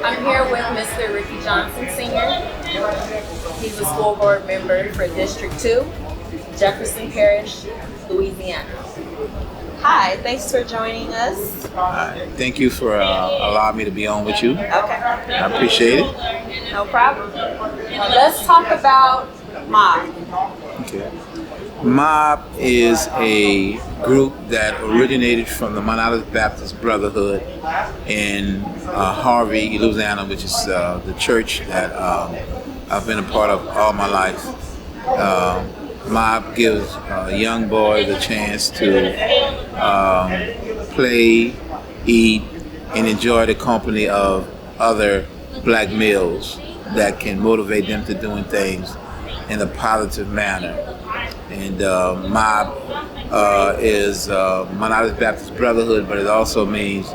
I'm here with Mr. Ricky Johnson, Sr. He's a school board member for District 2, Jefferson Parish, Louisiana. Hi, thanks for joining us. Thank you for allowing me to be on with you. Okay. I appreciate it. No problem. Let's talk about MOB. Okay. MOB is a group that originated from the Monolith Baptist Brotherhood in Harvey, Louisiana, which is the church that I've been a part of all my life. MOB gives young boys a chance to play, eat, and enjoy the company of other black males that can motivate them to doing things in a positive manner. And MOB is Monolith Baptist Brotherhood, but it also means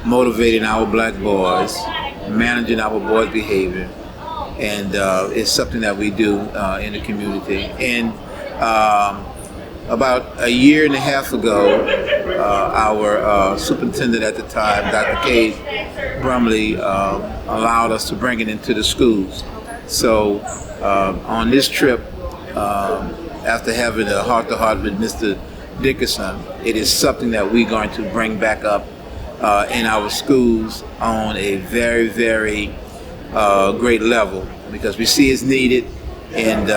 motivating our black boys, managing our boys' behavior, and it's something that we do in the community. And about a year and a half ago, our superintendent at the time, Dr. Kay Brumley, allowed us to bring it into the schools. So on this trip, after having a heart-to-heart with Mr. Dickerson, it is something that we're going to bring back up in our schools on a very, very great level, because we see it's needed, and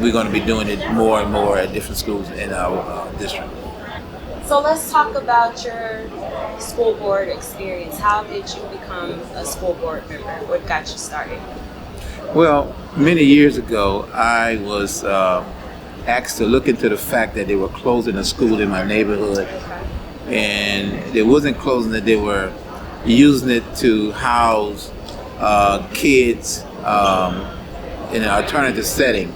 we're going to be doing it more and more at different schools in our district. So let's talk about your school board experience. How did you become a school board member? What got you started? Well, many years ago, I was asked to look into the fact that they were closing a school in my neighborhood, and it wasn't closing it, they were using it to house kids in an alternative setting.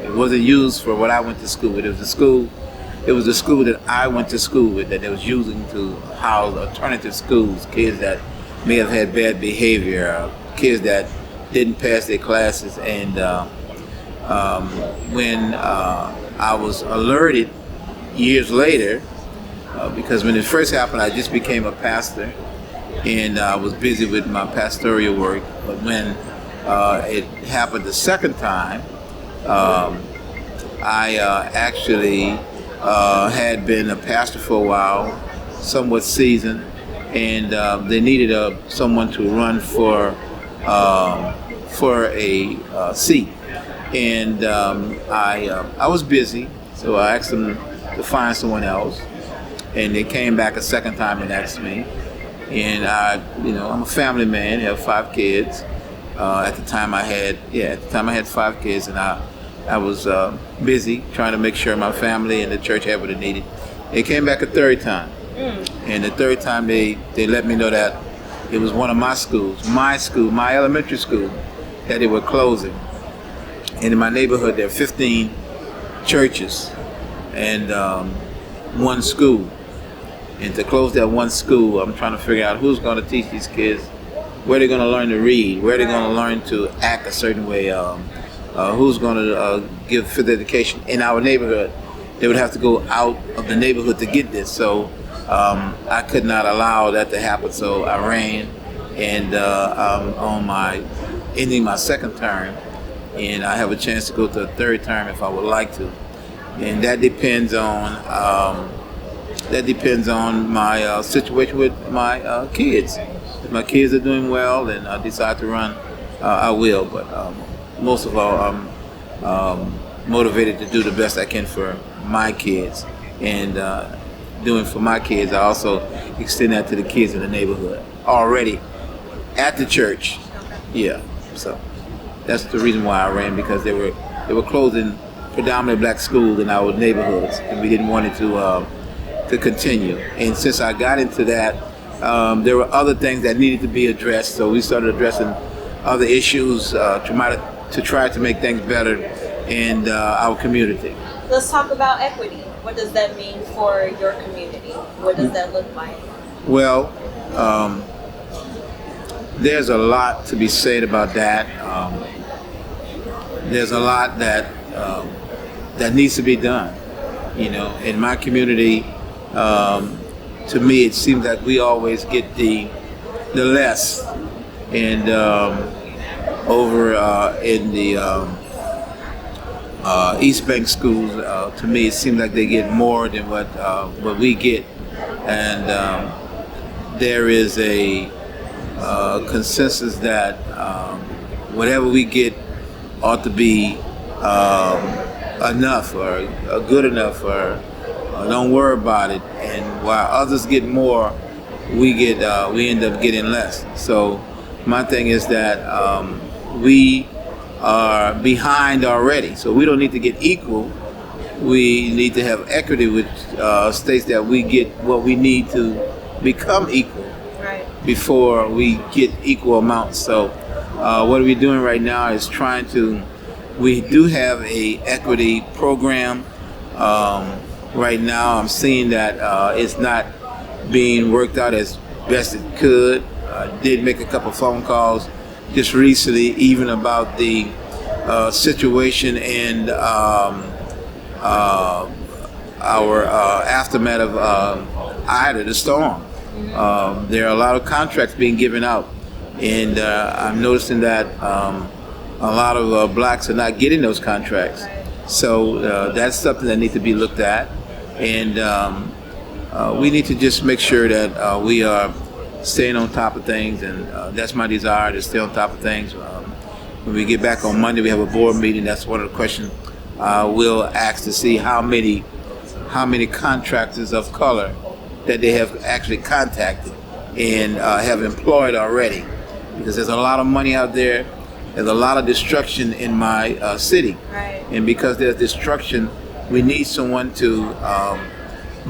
It wasn't used for what I went to school with. It was the school that I went to school with that they was using to house alternative schools, kids that may have had bad behavior, kids that didn't pass their classes. And when I was alerted years later, because when it first happened, I just became a pastor and I was busy with my pastoral work. But when it happened the second time, I actually had been a pastor for a while, somewhat seasoned, and they needed someone to run for a seat. And I was busy, so I asked them to find someone else, and they came back a second time and asked me. And I'm a family man. I have 5 kids. At the time I had 5 kids, and I was busy trying to make sure my family and the church had what it needed. They came back a third time, and the third time they let me know that it was one of my schools, my elementary school, that they were closing. And in my neighborhood, there are 15 churches and one school. And to close that one school, I'm trying to figure out who's going to teach these kids, where they're going to learn to read, where they're going to learn to act a certain way, who's going to give physical education in our neighborhood. They would have to go out of the neighborhood to get this. So I could not allow that to happen. So I ran, and I'm ending my second term, and I have a chance to go to a third term if I would like to. And that depends on my situation with my kids. If my kids are doing well and I decide to run, I will. But most of all, I'm motivated to do the best I can for my kids. And doing for my kids, I also extend that to the kids in the neighborhood already at the church. Yeah, so that's the reason why I ran, because they were closing predominantly black schools in our neighborhoods, and we didn't want it to continue. And since I got into that, there were other things that needed to be addressed, so we started addressing other issues to try to make things better in our community. Let's talk about equity. What does that mean for your community? What does that look like? Well, there's a lot to be said about that. There's a lot that needs to be done. In my community, to me, it seems that we always get the the less. And over in the East Bank schools, to me, it seems like they get more than what we get. And there is a consensus that whatever we get ought to be enough or good enough, or don't worry about it. And while others get more, we end up getting less. So my thing is that we are behind already, so we don't need to get equal. We need to have equity, which states that we get what we need to become equal before we get equal amounts. So what we're doing right now is we do have a equity program. Right now I'm seeing that it's not being worked out as best it could. I did make a couple phone calls just recently, even about the situation and our aftermath of Ida, the storm. There are a lot of contracts being given out, and I'm noticing that a lot of blacks are not getting those contracts. So that's something that needs to be looked at, and we need to just make sure that we are staying on top of things, and that's my desire, to stay on top of things. When we get back on Monday, we have a board meeting. That's one of the questions we'll ask, to see how many contractors of color that they have actually contacted and have employed already, because there's a lot of money out there. There's a lot of destruction in my city, and because there's destruction, we need someone to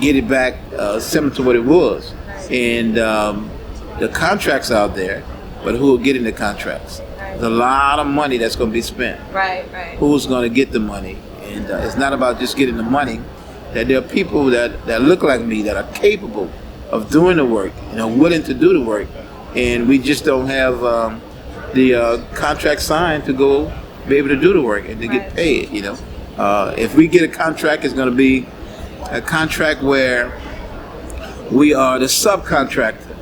get it back similar to what it was. And the contracts out there, but who are getting the contracts? There's a lot of money that's going to be spent. Who's going to get the money? And it's not about just getting the money. That there are people that look like me, that are capable of doing the work, willing to do the work, and we just don't have the contract signed to go be able to do the work and to get paid. If we get a contract, it's going to be a contract where we are the subcontractor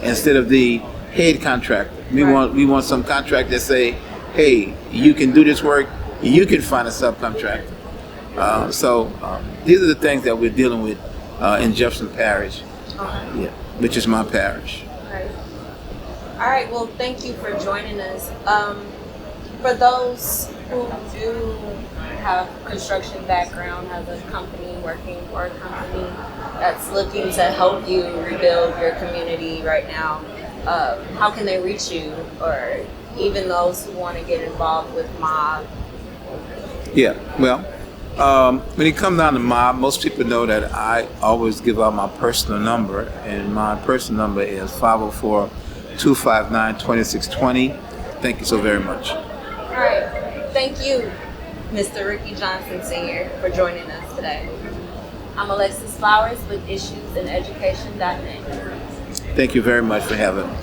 instead of the head contractor. We want some contract that say, hey, you can do this work, you can find a subcontractor. So these are the things that we're dealing with in Jefferson Parish, which is my parish. All right. Well, thank you for joining us. For those who do have construction background, have a company, working for a company that's looking to help you rebuild your community right now, how can they reach you, or even those who want to get involved with MOB? Yeah, well, when it comes down to MOB, most people know that I always give out my personal number, and my personal number is 504-259-2620. Thank you so very much. All right. Thank you, Mr. Ricky Johnson Sr., for joining us today. I'm Alexis Flowers with issuesinEducation.net. Thank you very much for having me.